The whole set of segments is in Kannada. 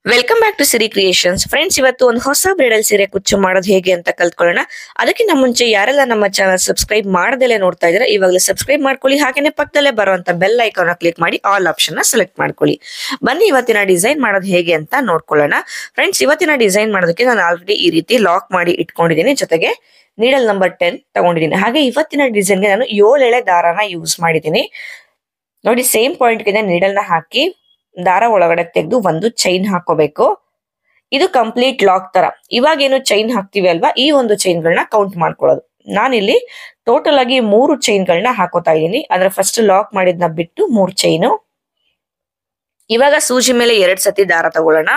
Welcome back to Siri creations friends. ಇವತ್ತು ಒಂದು ಹೊಸ ಬ್ರೈಡಲ್ ಸೀರೆ ಕುಚ್ಚು ಮಾಡೋದು ಹೇಗೆ ಅಂತ ಕಲ್ತ್ಕೊಳ್ಳೋಣ. ಅದಕ್ಕಿಂತ ಮುಂಚೆ ಯಾರೆಲ್ಲ ನಮ್ಮ ಚಾನಲ್ ಸಬ್ಸ್ಕ್ರೈಬ್ ಮಾಡದಲ್ಲೇ ನೋಡ್ತಾ ಇದ್ರೆ ಇವಾಗಲೇ ಸಬ್ಸ್ಕ್ರೈಬ್ ಮಾಡ್ಕೊಳ್ಳಿ. ಹಾಗೇನೆ ಪಕ್ಕದಲ್ಲೇ ಬರುವಂತ ಬೆಲ್ ಐಕಾನ್ ಕ್ಲಿಕ್ ಮಾಡಿ ಆಲ್ ಆಪ್ಷನ್ ಸೆಲೆಕ್ಟ್ ಮಾಡ್ಕೊಳ್ಳಿ. ಬನ್ನಿ ಇವತ್ತಿನ ಡಿಸೈನ್ ಮಾಡೋದು ಹೇಗೆ ಅಂತ ನೋಡ್ಕೊಳ್ಳೋಣ. ಫ್ರೆಂಡ್ಸ್, ಇವತ್ತಿನ ಡಿಸೈನ್ ಮಾಡೋದಕ್ಕೆ ನಾನು ಆಲ್ರೆಡಿ ಈ ರೀತಿ ಲಾಕ್ ಮಾಡಿ ಇಟ್ಕೊಂಡಿದ್ದೀನಿ. ಜೊತೆಗೆ ನೀಡಲ್ ನಂಬರ್ 10 ತಗೊಂಡಿದ್ದೀನಿ. ಹಾಗೆ ಇವತ್ತಿನ ಡಿಸೈನ್ಗೆ ನಾನು 7 ಎಳೆ ದಾರಾನ ಯೂಸ್ ಮಾಡಿದ್ದೀನಿ. ನೋಡಿ, ಸೇಮ್ ಪಾಯಿಂಟ್ಗೆ ನೀಡಲ್ ನ ಹಾಕಿ ದಾರ ಒಳಗಡೆ ತೆಗೆದು ಒಂದು ಚೈನ್ ಹಾಕೋಬೇಕು. ಇದು ಕಂಪ್ಲೀಟ್ ಲಾಕ್ ತರ. ಇವಾಗ ಏನು ಚೈನ್ ಹಾಕ್ತಿವಿ ಅಲ್ವಾ, ಈ ಒಂದು ಚೈನ್ ಗಳನ್ನ ಕೌಂಟ್ ಮಾಡ್ಕೊಳ್ಳೋದು. ನಾನಿಲ್ಲಿ ಟೋಟಲ್ ಆಗಿ 3 ಚೈನ್ ಗಳನ್ನ ಹಾಕೋತಾ ಇದ್ದೀನಿ. ಅಂದ್ರೆ ಫಸ್ಟ್ ಲಾಕ್ ಮಾಡಿದ್ನ ಬಿಟ್ಟು 3 ಚೈನು. ಇವಾಗ ಸೂಜಿ ಮೇಲೆ 2 ಸತಿ ದಾರ ತಗೊಳ್ಳೋಣ.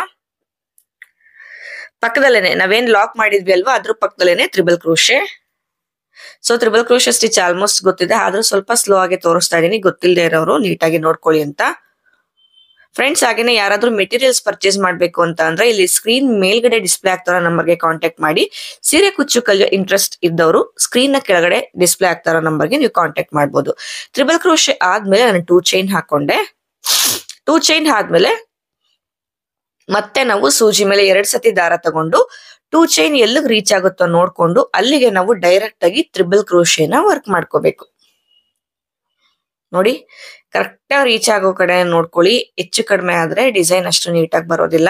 ಪಕ್ಕದಲ್ಲೇನೆ ನಾವೇನ್ ಲಾಕ್ ಮಾಡಿದ್ವಿ ಅಲ್ವಾ, ಅದ್ರ ಪಕ್ಕದಲ್ಲೇನೆ triple crochet. So triple crochet stitch almost ಗೊತ್ತಿದೆ, ಆದ್ರೂ ಸ್ವಲ್ಪ ಸ್ಲೋ ಆಗಿ ತೋರಿಸ್ತಾ ಇದೀನಿ. ಗೊತ್ತಿಲ್ಲದೆ ಇರೋರು ನೀಟಾಗಿ ನೋಡ್ಕೊಳ್ಳಿ ಅಂತ. ಫ್ರೆಂಡ್ಸ್, ಹಾಗೇನೆ ಯಾರಾದ್ರೂ ಮೆಟೀರಿಯಲ್ಸ್ ಪರ್ಚೇಸ್ ಮಾಡ್ಬೇಕು ಅಂತ ಅಂದ್ರೆ ಇಲ್ಲಿ ಸ್ಕ್ರೀನ್ ಮೇಲ್ಗಡೆ ಡಿಸ್ಪ್ಲೇ ಆಗ್ತಾರ ನಂಬರ್ಗೆ ಕಾಂಟ್ಯಾಕ್ಟ್ ಮಾಡಿ. ಸೀರೆ ಕುಚ್ಚು ಕಲಿಯೋ ಇಂಟ್ರೆಸ್ಟ್ ಇದ್ದವರು ಸ್ಕ್ರೀನ್ ನ ಕೆಳಗಡೆ ಡಿಸ್ಪ್ಲೇ ಆಗ್ತಾರ ನಂಬರ್ಗೆ ನೀವು ಕಾಂಟ್ಯಾಕ್ಟ್ ಮಾಡ್ಬೋದು. ತ್ರಿಬಲ್ ಕ್ರೋಶೆ ಆದ್ಮೇಲೆ ನಾನು 2 ಚೈನ್ ಹಾಕೊಂಡೆ. 2 ಚೈನ್ ಆದ್ಮೇಲೆ ಮತ್ತೆ ನಾವು ಸೂಜಿ ಮೇಲೆ 2 ಸತಿ ದಾರ ತಗೊಂಡು 2 ಚೈನ್ ಎಲ್ಲಿಗೆ ರೀಚ್ ಆಗುತ್ತೋ ನೋಡ್ಕೊಂಡು ಅಲ್ಲಿಗೆ ನಾವು ಡೈರೆಕ್ಟ್ ಆಗಿ ತ್ರಿಬಲ್ ಕ್ರೋಶೆನ ವರ್ಕ್ ಮಾಡ್ಕೋಬೇಕು. ನೋಡಿ, ಕರೆಕ್ಟ್ ಆಗಿ ರೀಚ್ ಆಗೋ ಕಡೆ ನೋಡ್ಕೊಳ್ಳಿ. ಹೆಚ್ಚು ಕಡಿಮೆ ಆದ್ರೆ ಡಿಸೈನ್ ಅಷ್ಟು ನೀಟಾಗಿ ಬರೋದಿಲ್ಲ.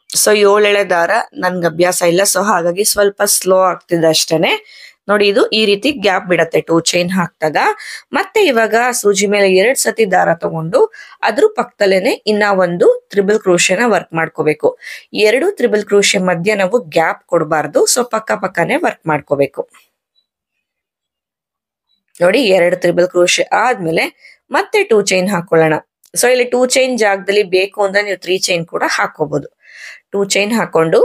ಸೊ 7 ಎಳೆ ದಾರ ನನ್ಗೆ ಅಭ್ಯಾಸ ಇಲ್ಲ, ಸೊ ಹಾಗಾಗಿ ಸ್ವಲ್ಪ ಸ್ಲೋ ಆಗ್ತಿದೆ ಅಷ್ಟೇನೆ. ನೋಡಿ, ಇದು ಈ ರೀತಿ ಗ್ಯಾಪ್ ಬಿಡತ್ತೆ 2 ಚೈನ್ ಹಾಕ್ದಾಗ. ಮತ್ತೆ ಇವಾಗ ಸೂಜಿ ಮೇಲೆ 2 ಸತಿ ದಾರ ತಗೊಂಡು ಅದ್ರ ಪಕ್ಕದಲ್ಲೇನೆ ಇನ್ನ ಒಂದು ತ್ರಿಬಲ್ ಕ್ರೋಶೆನ ವರ್ಕ್ ಮಾಡ್ಕೋಬೇಕು. 2 ತ್ರಿಬಲ್ ಕ್ರೋಶೆ ಮಧ್ಯೆ ನಾವು ಗ್ಯಾಪ್ ಕೊಡಬಾರ್ದು. ಸೊ ಪಕ್ಕ ಪಕ್ಕನೆ ವರ್ಕ್ ಮಾಡ್ಕೋಬೇಕು. ನೋಡಿ, 2 ತ್ರಿಬಲ್ ಕ್ರೋಶೆ ಆದ್ಮೇಲೆ ಮತ್ತೆ 2 ಚೈನ್ ಹಾಕೊಳ್ಳೋಣ. ಸೊ ಇಲ್ಲಿ 2 ಚೈನ್ ಜಾಗದಲ್ಲಿ ಬೇಕು ಅಂದ್ರೆ ನೀವು 3 ಚೈನ್ ಕೂಡ ಹಾಕೋಬಹುದು. 2 ಚೈನ್ ಹಾಕೊಂಡು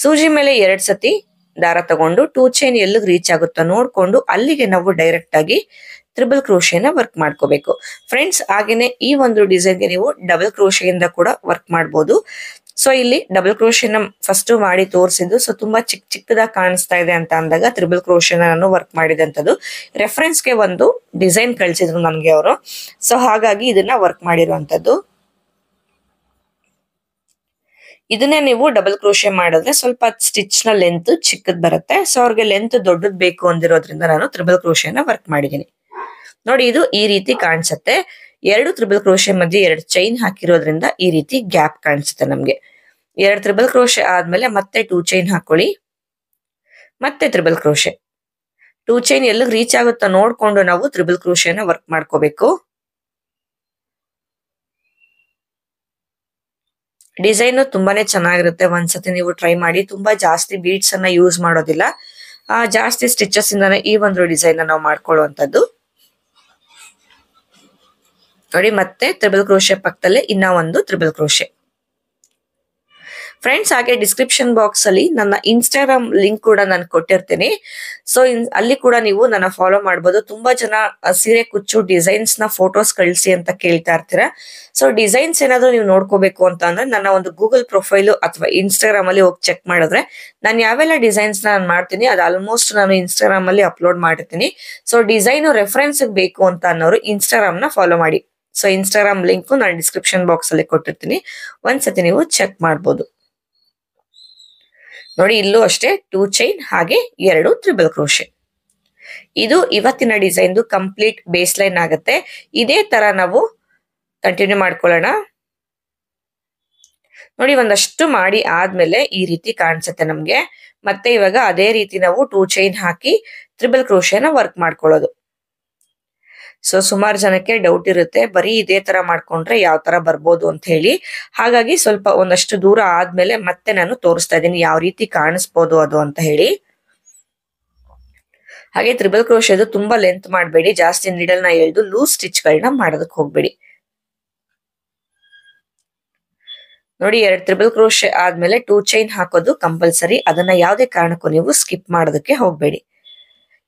ಸೂಜಿ ಮೇಲೆ 2 ಸತಿ ದಾರ ತಗೊಂಡು 2 ಚೈನ್ ಎಲ್ಲಿಗೆ ರೀಚ್ ಆಗುತ್ತೋ ನೋಡ್ಕೊಂಡು ಅಲ್ಲಿಗೆ ನಾವು ಡೈರೆಕ್ಟ್ ಆಗಿ ತ್ರಿಬಲ್ ಕ್ರೋಶೆನ ವರ್ಕ್ ಮಾಡ್ಕೋಬೇಕು. ಫ್ರೆಂಡ್ಸ್, ಹಾಗೇನೆ ಈ ಒಂದು ಡಿಸೈನ್ಗೆ ನೀವು ಡಬಲ್ ಕ್ರೋಶೆಯಿಂದ ಕೂಡ ವರ್ಕ್ ಮಾಡ್ಬೋದು. ಸೊ ಇಲ್ಲಿ ಡಬಲ್ ಕ್ರೋಶೆನ ಫಸ್ಟ್ ಮಾಡಿ ತೋರಿಸಿದ್ದು. ಸೊ ತುಂಬಾ ಚಿಕ್ಕದಾಗಿ ಕಾಣಿಸ್ತಾ ಇದೆ ಅಂತ ಅಂದಾಗ ತ್ರಿಬಲ್ ಕ್ರೋಶೆನ ನಾನು ವರ್ಕ್ ಮಾಡಿದಂಥದ್ದು. ರೆಫರೆನ್ಸ್ಗೆ ಒಂದು ಡಿಸೈನ್ ಕಳಿಸಿದ್ರು ನನ್ಗೆ ಅವರು. ಸೊ ಹಾಗಾಗಿ ಇದನ್ನ ವರ್ಕ್ ಮಾಡಿರುವಂತದ್ದು. ಇದನ್ನೇ ನೀವು ಡಬಲ್ ಕ್ರೋಶೆ ಮಾಡಿದ್ರೆ ಸ್ವಲ್ಪ ಸ್ಟಿಚ್ ನ ಲೆಂತ್ ಚಿಕ್ಕದ್ ಬರುತ್ತೆ. ಸೊ ಅವ್ರಿಗೆ ಲೆಂತ್ ದೊಡ್ಡದ್ ಬೇಕು ಅಂದಿರೋದ್ರಿಂದ ನಾನು ತ್ರಿಬಲ್ ಕ್ರೋಶೆನ ವರ್ಕ್ ಮಾಡಿದ್ದೀನಿ. ನೋಡಿ, ಇದು ಈ ರೀತಿ ಕಾಣಿಸುತ್ತೆ. 2 ತ್ರಿಬಲ್ ಕ್ರೋಶೆ ಮಧ್ಯೆ 2 ಚೈನ್ ಹಾಕಿರೋದ್ರಿಂದ ಈ ರೀತಿ ಗ್ಯಾಪ್ ಕಾಣಿಸುತ್ತೆ ನಮ್ಗೆ. 2 ತ್ರಿಬಲ್ ಕ್ರೋಶೆ ಆದ್ಮೇಲೆ ಮತ್ತೆ 2 ಚೈನ್ ಹಾಕೊಳ್ಳಿ. ಮತ್ತೆ ತ್ರಿಬಲ್ ಕ್ರೋಶೆ. 2 ಚೈನ್ ಎಲ್ಲಿಗೆ ರೀಚ್ ಆಗುತ್ತಾ ನೋಡ್ಕೊಂಡು ನಾವು ತ್ರಿಬಲ್ ಕ್ರೋಶೆನ ವರ್ಕ್ ಮಾಡ್ಕೋಬೇಕು. ಡಿಸೈನ್ ತುಂಬಾನೇ ಚೆನ್ನಾಗಿರುತ್ತೆ. ಒಂದ್ಸತಿ ನೀವು ಟ್ರೈ ಮಾಡಿ. ತುಂಬಾ ಜಾಸ್ತಿ ಬೀಡ್ಸ್ ಅನ್ನ ಯೂಸ್ ಮಾಡೋದಿಲ್ಲ. ಜಾಸ್ತಿ ಸ್ಟಿಚಸ್ ಇಂದಾನೆ ಈ ಒಂದು ಡಿಸೈನ್ ನಾವು ಮಾಡ್ಕೊಳ್ಳುವಂತದ್ದು. ನೋಡಿ, ಮತ್ತೆ ತ್ರಿಬಲ್ ಕ್ರೋಶೆ ಪಕ್ಕದಲ್ಲೇ ಇನ್ನ ಒಂದು ತ್ರಿಬಲ್ ಕ್ರೋಶೆ. ಫ್ರೆಂಡ್ಸ್, ಹಾಗೆ ಡಿಸ್ಕ್ರಿಪ್ಷನ್ ಬಾಕ್ಸ್ ಅಲ್ಲಿ ನನ್ನ ಇನ್ಸ್ಟಾಗ್ರಾಮ್ ಲಿಂಕ್ ಕೂಡ ನಾನು ಕೊಟ್ಟಿರ್ತೀನಿ. ಸೊ ಅಲ್ಲಿ ಕೂಡ ನೀವು ನನ್ನ ಫಾಲೋ ಮಾಡ್ಬೋದು. ತುಂಬಾ ಜನ ಸೀರೆ ಕುಚ್ಚು ಡಿಸೈನ್ಸ್ ನ ಫೋಟೋಸ್ ಕಳಿಸಿ ಅಂತ ಕೇಳ್ತಾ ಇರ್ತೀರಾ. ಸೊ ಡಿಸೈನ್ಸ್ ಏನಾದ್ರು ನೀವು ನೋಡ್ಕೋಬೇಕು ಅಂತ ಅಂದ್ರೆ ನನ್ನ ಒಂದು ಗೂಗಲ್ ಪ್ರೊಫೈಲ್ ಅಥವಾ ಇನ್ಸ್ಟಾಗ್ರಾಮ್ ಅಲ್ಲಿ ಹೋಗಿ ಚೆಕ್ ಮಾಡಿದ್ರೆ ನಾನು ಯಾವೆಲ್ಲ ಡಿಸೈನ್ಸ್ ನಾನು ಮಾಡ್ತೀನಿ ಅದು ಆಲ್ಮೋಸ್ಟ್ ನಾನು ಇನ್ಸ್ಟಾಗ್ರಾಮ್ ಅಲ್ಲಿ ಅಪ್ಲೋಡ್ ಮಾಡಿರ್ತೀನಿ. ಸೊ ಡಿಸೈನ್ ರೆಫರೆನ್ಸ್ ಬೇಕು ಅಂತ ಅನ್ನೋರು ಇನ್ಸ್ಟಾಗ್ರಾಮ್ ನ ಫಾಲೋ ಮಾಡಿ. ಸೊ ಇನ್ಸ್ಟಾಗ್ರಾಮ್ ಲಿಂಕ್ ನಾನು ಡಿಸ್ಕ್ರಿಪ್ಷನ್ ಬಾಕ್ಸ್ ಅಲ್ಲಿ ಕೊಟ್ಟಿರ್ತೀನಿ. ಒಂದ್ಸತಿ ನೀವು ಚೆಕ್ ಮಾಡ್ಬೋದು. ನೋಡಿ, ಇಲ್ಲೂ ಅಷ್ಟೇ 2 ಚೈನ್ ಹಾಗೆ 2 ತ್ರಿಬಲ್ ಕ್ರೋಶೆ. ಇದು ಇವತ್ತಿನ ಡಿಸೈನ್ದು ಕಂಪ್ಲೀಟ್ ಬೇಸ್ ಲೈನ್ ಆಗುತ್ತೆ. ಇದೇ ತರ ನಾವು ಕಂಟಿನ್ಯೂ ಮಾಡ್ಕೊಳ್ಳೋಣ. ನೋಡಿ, ಒಂದಷ್ಟು ಮಾಡಿ ಆದ್ಮೇಲೆ ಈ ರೀತಿ ಕಾಣಿಸುತ್ತೆ ನಮ್ಗೆ. ಮತ್ತೆ ಇವಾಗ ಅದೇ ರೀತಿ ನಾವು 2 ಚೈನ್ ಹಾಕಿ ತ್ರಿಬಲ್ ಕ್ರೋಶೆನ ವರ್ಕ್ ಮಾಡ್ಕೊಳ್ಳೋದು. ಸೊ ಸುಮಾರು ಜನಕ್ಕೆ ಡೌಟ್ ಇರುತ್ತೆ, ಬರೀ ಇದೇ ತರ ಮಾಡ್ಕೊಂಡ್ರೆ ಯಾವ ತರ ಬರ್ಬೋದು ಅಂತ ಹೇಳಿ. ಹಾಗಾಗಿ ಸ್ವಲ್ಪ ಒಂದಷ್ಟು ದೂರ ಆದ್ಮೇಲೆ ಮತ್ತೆ ನಾನು ತೋರಿಸ್ತಾ ಇದ್ದೀನಿ ಯಾವ ರೀತಿ ಕಾಣಿಸ್ಬೋದು ಅದು ಅಂತ ಹೇಳಿ. ಹಾಗೆ ತ್ರಿಬಲ್ ಕ್ರೋಶೆದು ತುಂಬಾ ಲೆಂತ್ ಮಾಡಬೇಡಿ. ಜಾಸ್ತಿ ನೀಡಲ್ ನ ಎಳೆದು ಲೂಸ್ ಸ್ಟಿಚ್ ಗಳನ್ನ ಮಾಡೋದಕ್ಕೆ ಹೋಗ್ಬೇಡಿ. ನೋಡಿ, 2 ತ್ರಿಬಲ್ ಕ್ರೋಶೆ ಆದ್ಮೇಲೆ 2 ಚೈನ್ ಹಾಕೋದು ಕಂಪಲ್ಸರಿ. ಅದನ್ನ ಯಾವುದೇ ಕಾರಣಕ್ಕೂ ನೀವು ಸ್ಕಿಪ್ ಮಾಡೋದಕ್ಕೆ ಹೋಗ್ಬೇಡಿ.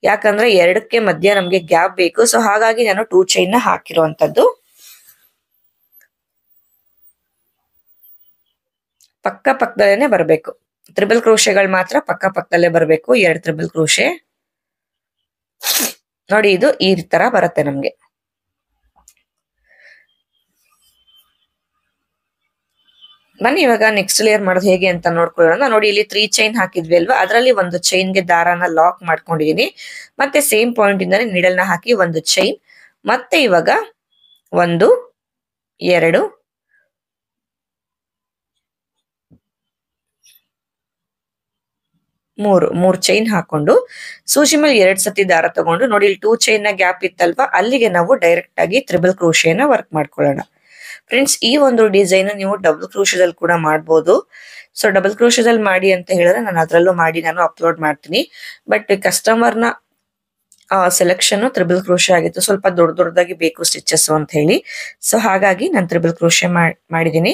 ಯಾಕಂದ್ರೆ 2ಕ್ಕೆ ಮಧ್ಯ ನಮ್ಗೆ ಗ್ಯಾಪ್ ಬೇಕು. ಸೊ ಹಾಗಾಗಿ ನಾನು 2 ಚೈನ್ ನ ಹಾಕಿರುವಂತದ್ದು. ಪಕ್ಕದಲ್ಲೇನೆ ಬರಬೇಕು. ತ್ರಿಬಲ್ ಕ್ರೋಶೆಗಳು ಮಾತ್ರ ಪಕ್ಕದಲ್ಲೇ ಬರಬೇಕು. 2 ತ್ರಿಬಲ್ ಕ್ರೋಶೆ. ನೋಡಿ, ಇದು ಈ ತರ ಬರುತ್ತೆ ನಮ್ಗೆ. ಬನ್ನಿ ಇವಾಗ ನೆಕ್ಸ್ಟ್ ಲೇಯರ್ ಮಾಡೋದು ಹೇಗೆ ಅಂತ ನೋಡ್ಕೊಳ್ಳೋಣ. ನೋಡಿ ಇಲ್ಲಿ 3 ಚೈನ್ ಹಾಕಿದ್ವಿ ಅಲ್ವಾ, ಅದರಲ್ಲಿ ಒಂದು ಚೈನ್ಗೆ ದಾರಾನ ಲಾಕ್ ಮಾಡ್ಕೊಂಡಿದೀನಿ. ಮತ್ತೆ ಸೇಮ್ ಪಾಯಿಂಟ್ ಇಂದಾನೆ ನೀಡಲ್ ನ ಹಾಕಿ ಒಂದು ಚೈನ್, ಮತ್ತೆ ಇವಾಗ 1 2 3 ಚೈನ್ ಹಾಕೊಂಡು ಸೂಜಿ ಮೇಲೆ 2 ಸತಿ ದಾರ ತಗೊಂಡು, ನೋಡಿ ಇಲ್ಲಿ 2 ಚೈನ್ ನ ಗ್ಯಾಪ್ ಇತ್ತಲ್ವಾ, ಅಲ್ಲಿಗೆ ನಾವು ಡೈರೆಕ್ಟ್ ಆಗಿ ತ್ರಿಬಲ್ ಕ್ರೋಶೆನ ವರ್ಕ್ ಮಾಡ್ಕೊಳ್ಳೋಣ. ಫ್ರೆಂಡ್ಸ್ ಈ ಒಂದು ಡಿಸೈನ್ ನೀವು ಡಬಲ್ ಕ್ರೋಶದಲ್ಲಿ ಕೂಡ ಮಾಡಬಹುದು. ಸೊ ಡಬಲ್ ಕ್ರೋಶದಲ್ಲಿ ಮಾಡಿ ಅಂತ ಹೇಳಿದ್ರೆ ನಾನು ಅದರಲ್ಲೂ ಮಾಡಿ ನಾನು ಅಪ್ಲೋಡ್ ಮಾಡ್ತೀನಿ. ಬಟ್ ಕಸ್ಟಮರ್ ನ ಸೆಲೆಕ್ಷನ್ ತ್ರಿಬಲ್ ಕ್ರೋಶೆ ಆಗಿತ್ತು, ಸ್ವಲ್ಪ ದೊಡ್ಡದಾಗಿ ಬೇಕು ಸ್ಟಿಚಸ್ ಅಂತ ಹೇಳಿ. ಸೊ ಹಾಗಾಗಿ ನಾನು ತ್ರಿಬಲ್ ಕ್ರೋಶೆ ಮಾಡಿದೀನಿ.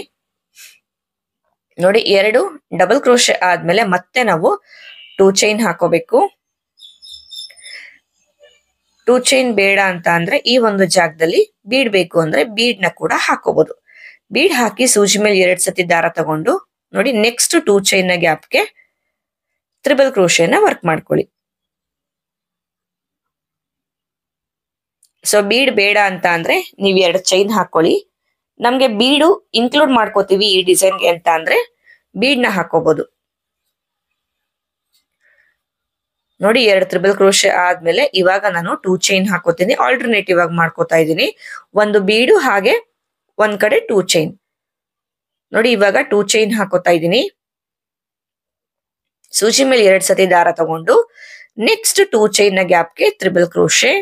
ನೋಡಿ 2 ಡಬಲ್ ಕ್ರೋಶೆ ಆದ್ಮೇಲೆ ಮತ್ತೆ ನಾವು 2 ಚೈನ್ ಹಾಕೋಬೇಕು. 2 ಚೈನ್ ಬೇಡ ಅಂತ ಅಂದ್ರೆ ಈ ಒಂದು ಜಾಗದಲ್ಲಿ ಬೀಡ್ ಬೇಕು ಅಂದ್ರೆ ಬೀಡ್ ನ ಕೂಡ ಹಾಕೋಬಹುದು. ಬೀಡ್ ಹಾಕಿ ಸೂಜಿ ಮೇಲೆ 2 ಸತಿ ದಾರ ತಗೊಂಡು, ನೋಡಿ ನೆಕ್ಸ್ಟ್ 2 ಚೈನ್ ನ ಗ್ಯಾಪ್ಗೆ ತ್ರಿಬಲ್ ಕ್ರೋಶೆನ ವರ್ಕ್ ಮಾಡ್ಕೊಳ್ಳಿ. ಸೊ ಬೀಡ್ ಬೇಡ ಅಂತ ಅಂದ್ರೆ ನೀವು 2 ಚೈನ್ ಹಾಕೊಳ್ಳಿ. ನಮ್ಗೆ ಬೀಡು ಇನ್ಕ್ಲೂಡ್ ಮಾಡ್ಕೋತೀವಿ ಈ ಡಿಸೈನ್ಗೆ ಅಂತ ಅಂದ್ರೆ ಬೀಡ್ ನ ಹಾಕೋಬಹುದು. ನೋಡಿ 2 ತ್ರಿಬಲ್ ಕ್ರೋಶೆ ಆದ್ಮೇಲೆ ಇವಾಗ ನಾನು 2 ಚೈನ್ ಹಾಕೋತೀನಿ. ಆಲ್ಟರ್ನೇಟಿವ್ ಆಗಿ ಮಾಡ್ಕೋತಾ ಇದ್ದೀನಿ. ಒಂದು ಬೀಡು ಹಾಗೆ ಒಂದ್ ಕಡೆ 2 ಚೈನ್. ನೋಡಿ ಇವಾಗ 2 ಚೈನ್ ಹಾಕೋತಾ ಇದ್ದೀನಿ. ಸೂಜಿ ಮೇಲೆ 2 ಸತಿ ದಾರ ತಗೊಂಡು ನೆಕ್ಸ್ಟ್ 2 ಚೈನ್ ನ ಗ್ಯಾಪ್ಗೆ ತ್ರಿಬಲ್ ಕ್ರೋಶೆ,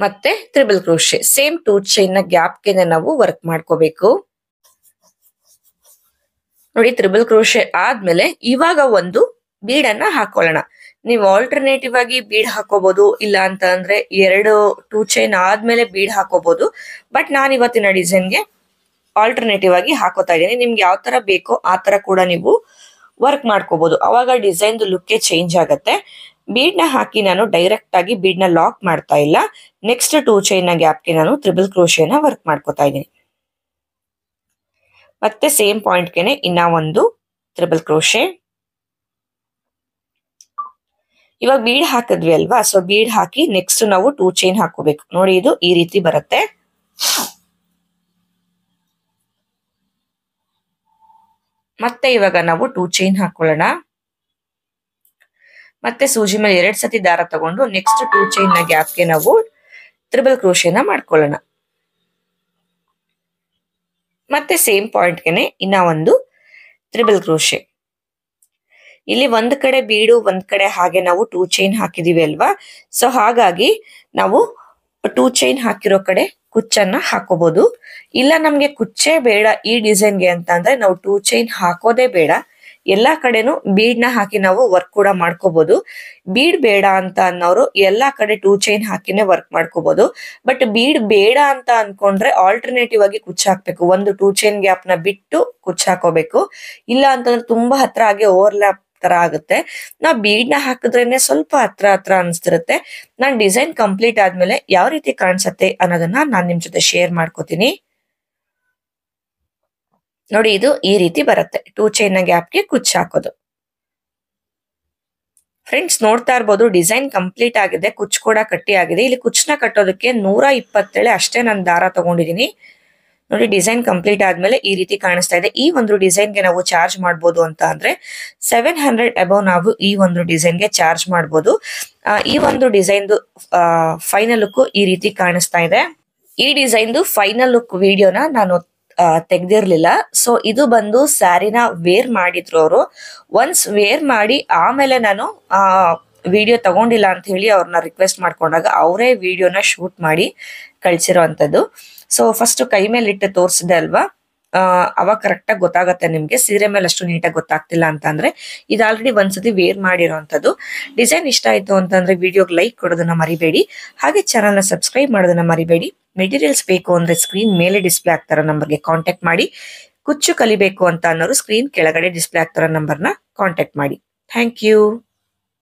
ಮತ್ತೆ ತ್ರಿಬಲ್ ಕ್ರೋಶೆ, ಸೇಮ್ 2 ಚೈನ್ ನ ಗ್ಯಾಪ್ಗೆ ನಾವು ವರ್ಕ್ ಮಾಡ್ಕೋಬೇಕು. ನೋಡಿ ತ್ರಿಬಲ್ ಕ್ರೋಶೆ ಆದ್ಮೇಲೆ ಇವಾಗ ಒಂದು ಬೀಡನ್ನ ಹಾಕೊಳ್ಳೋಣ. ನೀವು ಆಲ್ಟರ್ನೇಟಿವ್ ಆಗಿ ಬೀಡ್ ಹಾಕೋಬಹುದು, ಇಲ್ಲ ಅಂತ ಅಂದ್ರೆ 2 ಚೈನ್ ಆದ್ಮೇಲೆ ಬೀಡ್ ಹಾಕೋಬಹುದು. ಬಟ್ ನಾನು ಇವತ್ತಿನ ಡಿಸೈನ್ಗೆ ಆಲ್ಟರ್ನೇಟಿವ್ ಆಗಿ ಹಾಕೋತಾ ಇದ್ದೀನಿ. ನಿಮ್ಗೆ ಯಾವ ತರ ಬೇಕೋ ಆ ತರ ಕೂಡ ನೀವು ವರ್ಕ್ ಮಾಡ್ಕೋಬಹುದು. ಅವಾಗ ಡಿಸೈನ್ ಲುಕ್ ಚೇಂಜ್ ಆಗತ್ತೆ. ಬೀಡ್ ನ ಹಾಕಿ ನಾನು ಡೈರೆಕ್ಟ್ ಆಗಿ ಬೀಡ್ ನ ಲಾಕ್ ಮಾಡ್ತಾ ಇಲ್ಲ. ನೆಕ್ಸ್ಟ್ 2 ಚೈನ್ ನ ಗ್ಯಾಪ್ಗೆ ನಾನು ತ್ರಿಬಲ್ ಕ್ರೋಶೆನ ವರ್ಕ್ ಮಾಡ್ಕೋತಾ ಇದ್ದೀನಿ. ಮತ್ತೆ ಸೇಮ್ ಪಾಯಿಂಟ್ಗೆನೆ ಇನ್ನ ಒಂದು ತ್ರಿಬಲ್ ಕ್ರೋಶೆ. ಇವಾಗ ಬೀಡ್ ಹಾಕಿದ್ವಿ ಅಲ್ವಾ, ಸೊ ಬೀಡ್ ಹಾಕಿ ನೆಕ್ಸ್ಟ್ ನಾವು 2 ಚೈನ್ ಹಾಕೋಬೇಕು. ನೋಡಿ ಇದು ಈ ರೀತಿ ಬರುತ್ತೆ. ಮತ್ತೆ ಇವಾಗ ನಾವು 2 ಚೈನ್ ಹಾಕೊಳ್ಳೋಣ. ಮತ್ತೆ ಸೂಜಿ ಮೇಲೆ 2 ಸತಿ ದಾರ ತಗೊಂಡು ನೆಕ್ಸ್ಟ್ 2 ಚೈನ್ ನ ಗ್ಯಾಪ್ಗೆ ನಾವು ತ್ರಿಬಲ್ ಕ್ರೋಶೆನ ಮಾಡ್ಕೊಳ್ಳೋಣ. ಮತ್ತೆ ಸೇಮ್ ಪಾಯಿಂಟ್ಗೆನೆ ಇನ್ನ ಒಂದು ತ್ರಿಬಲ್ ಕ್ರೋಶೆ. ಇಲ್ಲಿ ಒಂದ್ ಕಡೆ ಬೀಡು ಒಂದ್ ಕಡೆ ಹಾಗೆ ನಾವು 2 ಚೈನ್ ಹಾಕಿದೀವಿ ಅಲ್ವಾ, ಸೊ ಹಾಗಾಗಿ ನಾವು 2 ಚೈನ್ ಹಾಕಿರೋ ಕಡೆ ಕುಚ್ಚನ್ನ ಹಾಕೋಬಹುದು. ಇಲ್ಲ ನಮ್ಗೆ ಕುಚ್ಚೇ ಬೇಡ ಈ ಡಿಸೈನ್ಗೆ ಅಂತ ಅಂದ್ರೆ ನಾವು 2 ಚೈನ್ ಹಾಕೋದೇ ಬೇಡ, ಎಲ್ಲಾ ಕಡೆನೂ ಬೀಡ್ ನ ಹಾಕಿ ನಾವು ವರ್ಕ್ ಕೂಡ ಮಾಡ್ಕೋಬಹುದು. ಬೀಡ್ ಬೇಡ ಅಂತ ಅನ್ನೋರು ಎಲ್ಲಾ ಕಡೆ 2 ಚೈನ್ ಹಾಕಿನೇ ವರ್ಕ್ ಮಾಡ್ಕೋಬಹುದು. ಬಟ್ ಬೀಡ್ ಬೇಡ ಅಂತ ಅನ್ಕೊಂಡ್ರೆ ಆಲ್ಟರ್ನೇಟಿವ್ ಆಗಿ ಕುಚ್ಚ ಹಾಕ್ಬೇಕು. ಒಂದು 2 ಚೈನ್ ಗ್ಯಾಪ್ ನ ಬಿಟ್ಟು ಕುಚ್ಚ ಹಾಕೋಬೇಕು. ಇಲ್ಲ ಅಂತಂದ್ರೆ ತುಂಬಾ ಹತ್ರ ಆಗಿ ಓವರ್ಲ್ಯಾಪ್ ತರ ಆಗುತ್ತೆ. ನಾವು ಬೀಡ್ ನ ಹಾಕಿದ್ರೇನೆ ಸ್ವಲ್ಪ ಹತ್ರ ಅನ್ಸ್ತಿರುತ್ತೆ. ನಾನ್ ಡಿಸೈನ್ ಕಂಪ್ಲೀಟ್ ಆದ್ಮೇಲೆ ಯಾವ ರೀತಿ ಕಾಣಿಸುತ್ತೆ ಅನ್ನೋದನ್ನ ನಾನ್ ನಿಮ್ ಜೊತೆ ಶೇರ್ ಮಾಡ್ಕೋತೀನಿ. ನೋಡಿ ಇದು ಈ ರೀತಿ ಬರುತ್ತೆ. 2 ಚೈನ್ ನ ಗ್ಯಾಪ್ಗೆ ಕುಚ್ಚ ಹಾಕೋದು. ಫ್ರೆಂಡ್ಸ್ ನೋಡ್ತಾ ಇರ್ಬೋದು ಡಿಸೈನ್ ಕಂಪ್ಲೀಟ್ ಆಗಿದೆ, ಕುಚ್ಚು ಕೂಡ ಕಟ್ಟಿ ಆಗಿದೆ. ಇಲ್ಲಿ ಕುಚ್ಚನ ಕಟ್ಟೋದಕ್ಕೆ 127 ಅಷ್ಟೇ ನಾನು ದಾರ ತಗೊಂಡಿದ್ದೀನಿ. ನೋಡಿ ಡಿಸೈನ್ ಕಂಪ್ಲೀಟ್ ಆದ್ಮೇಲೆ ಈ ರೀತಿ ಕಾಣಿಸ್ತಾ ಇದೆ. ಈ ಒಂದು ಡಿಸೈನ್ಗೆ ನಾವು ಚಾರ್ಜ್ ಮಾಡ್ಬೋದು ಅಂತ ಅಂದ್ರೆ 700 ಅಬೌವ್ ನಾವು ಈ ಒಂದು ಡಿಸೈನ್ಗೆ ಚಾರ್ಜ್ ಮಾಡ್ಬೋದು. ಈ ಒಂದು ಡಿಸೈನ್ದು ಫೈನಲ್ ಲುಕ್ ಈ ರೀತಿ ಕಾಣಿಸ್ತಾ ಇದೆ. ಈ ಡಿಸೈನ್ದು ಫೈನಲ್ ಲುಕ್ ವಿಡಿಯೋನ ನಾನು ತೆಗ್ದಿರ್ಲಿಲ್ಲ. ಸೊ ಇದು ಬಂದು ಸ್ಯಾರಿನ ವೇರ್ ಮಾಡಿದ್ರು ಅವರು. ಒನ್ಸ್ ವೇರ್ ಮಾಡಿ ಆಮೇಲೆ ನಾನು ವಿಡಿಯೋ ತಗೊಂಡಿಲ್ಲ ಅಂತ ಹೇಳಿ ಅವ್ರನ್ನ ರಿಕ್ವೆಸ್ಟ್ ಮಾಡ್ಕೊಂಡಾಗ ಅವರೇ ವಿಡಿಯೋನ ಶೂಟ್ ಮಾಡಿ ಕಳ್ಸಿರೋ ಅಂತದ್ದು. ಸೊ ಫಸ್ಟ್ ಕೈ ಮೇಲೆ ಇಟ್ಟು ತೋರಿಸಿದೆ ಅಲ್ವಾ, ಅವಾಗ ಕರೆಕ್ಟಾಗಿ ಗೊತ್ತಾಗತ್ತೆ ನಿಮ್ಗೆ. ಸೀರೆ ಮೇಲೆ ಅಷ್ಟು ನೀಟಾಗಿ ಗೊತ್ತಾಗ್ತಿಲ್ಲ ಅಂತ ಅಂದ್ರೆ ಇದು ಆಲ್ರೆಡಿ ಒಂದ್ಸತಿ ವೇರ್ ಮಾಡಿರೋಂಥದ್ದು. ಡಿಸೈನ್ ಇಷ್ಟ ಆಯ್ತು ಅಂತಂದ್ರೆ ವಿಡಿಯೋಗೆ ಲೈಕ್ ಕೊಡೋದನ್ನ ಮರಿಬೇಡಿ. ಹಾಗೆ ಚಾನಲ್ನ ಸಬ್ಸ್ಕ್ರೈಬ್ ಮಾಡೋದನ್ನ ಮರಿಬೇಡಿ. ಮೆಟೀರಿಯಲ್ಸ್ ಬೇಕು ಅಂದ್ರೆ ಸ್ಕ್ರೀನ್ ಮೇಲೆ ಡಿಸ್ಪ್ಲೇ ಆಗ್ತಾರ ನಂಬರ್ಗೆ ಕಾಂಟ್ಯಾಕ್ಟ್ ಮಾಡಿ. ಕುಚ್ಚು ಕಲಿಬೇಕು ಅಂತ ಅನ್ನೋರು ಸ್ಕ್ರೀನ್ ಕೆಳಗಡೆ ಡಿಸ್ಪ್ಲೇ ಆಗ್ತಾರ ನಂಬರ್ನ ಕಾಂಟ್ಯಾಕ್ಟ್ ಮಾಡಿ. Thank you.